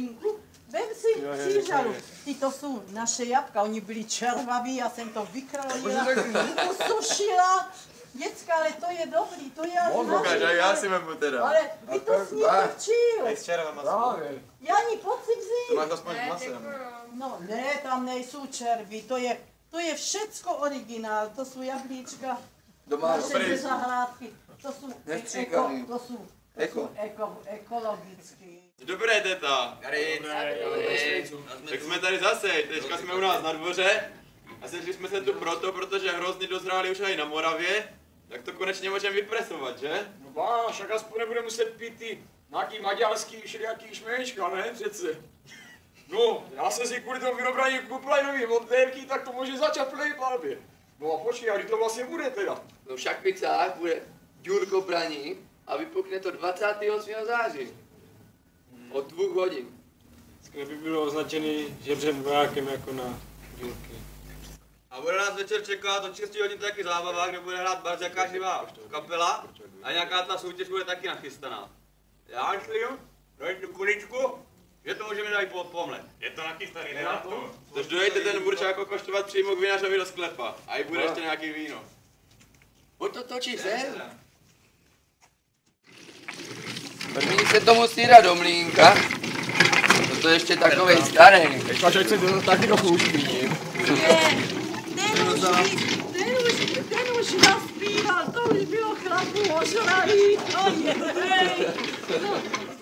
Martinku, vem si přížalu. Ty to jsou naše jabka, oni byli červaví, já jsem to vykrojila, usušila. Děcka, ale to je dobrý, to je Ukáž, já si vemu teda. Ale vy to snítrčil. S červama právě. Jani, pojď si vzít. To máš aspoň s masem. No ne, tam nejsou červy, to je všecko originál, to jsou jablíčka. Naše zahrádky, to jsou ekologický. Dobré, teta. Tak jsme tady zase, teďka jsme u nás na dvoře. A sešli jsme se tu proto, protože hrozny dozrály už i na Moravě. Tak to konečně můžeme vypresovat, že? No ba, však aspoň nebude muset pít ty nějaký maďarský všelijaký šmečka, ne přece. No, já jsem si kvůli tomu vyrobraní koupil nový montérky, tak to může začat v plné palbě. No a počkej, a kdy to vlastně bude teda? No však Pixák bude Ďurko Braník a vypukne to 28. září. Od 2 hodin. Skvěle by bylo označený žebřem vojákem jako na Ďurky. A bude nás večer čekat od 6 hodin taky zábava, kde bude hrát Barďaká živá kapela a nějaká ta soutěž bude taky nachystaná. Já myslím, dojď tu kuličku, že to můžeme dát pod pomlet. Je to nachystaný, ne na to? Tož dojďte ten burčák okoštovat přímo k vinařovi do sklepa a i bude ještě nějaký víno. Pojď to točí sem. První se to musí dát do mlýnka. To je ještě takovej starý. Ještě ať se to taky trochu ušpíním. Ten už naspíval, to už bylo chlapu ožralý, no,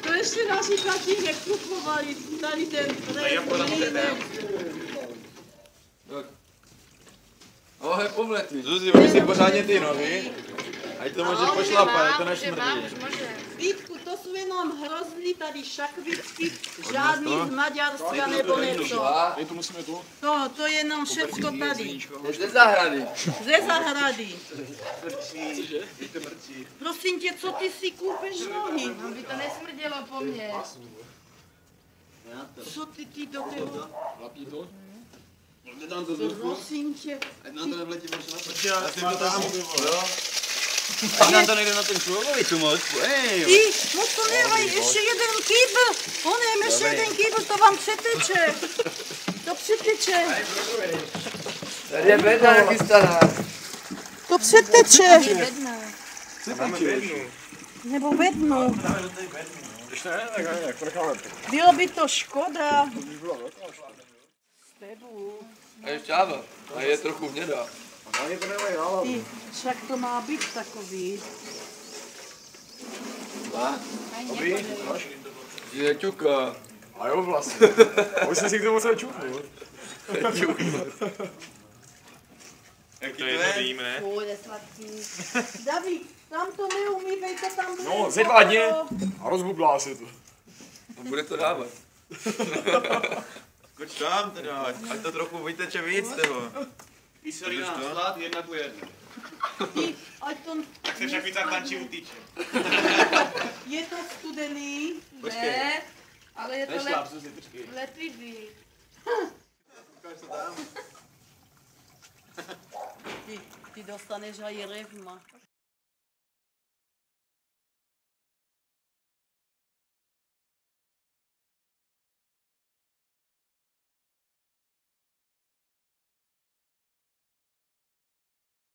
to ještě naši tatínek kupovali, tady ten mlýnek. Ohe, pomletý. Zuzi, oni si pořádně ty nohy, ať to může pošlapat, ať to nešmrdí. Vítku, to jsou jenom hrozný tady šakvičky, žádný z Maďarska nebo něco. To musíme tu. No, to je jenom všecko tady. Ze zahrady. Ze zahrady. Prosím tě, co ty si koupeš nohy? Aby to nesmrdělo po mně. Co ty do toho? Lapí to? Prosím tě. Ať nám to nevletí vrš na to. Já si to tam jo. Ať nám to nejde na ten šlovovicu moc. Ty, moc to nevaj, ještě jeden kýbl. Onem, ještě jeden kýbl, to vám přeteče. To přeteče. Tady je bedna nachystaná. To přeteče. Máme bednu. Nebo bednu. Když ne, tak jak to necháme. Bylo by to škoda. Stebu. A je šťáva. A je trochu hnědá. Ani to nemají nálavu. Ty, však to má být takový. Dobrý, máš? Je ťuka. A jo, vlastně. Už jsem si k tomu musel čuknout. Jak to jedno víme. Bude sladký. David, tam to neumívej, to tam bude. No, ze 2 dny a rozbublá se to. A bude to dávat. Koč tam teda, ať to trochu vyteče víc toho. Kyselina a slad 1:1. Ty, ať to... Tak se však víc tak tančí utýče. Je to studený. Ne, ale je to Nešláp, Zuzi, počkej. leplivý. Ukáž to tam. Ty dostaneš aj revma.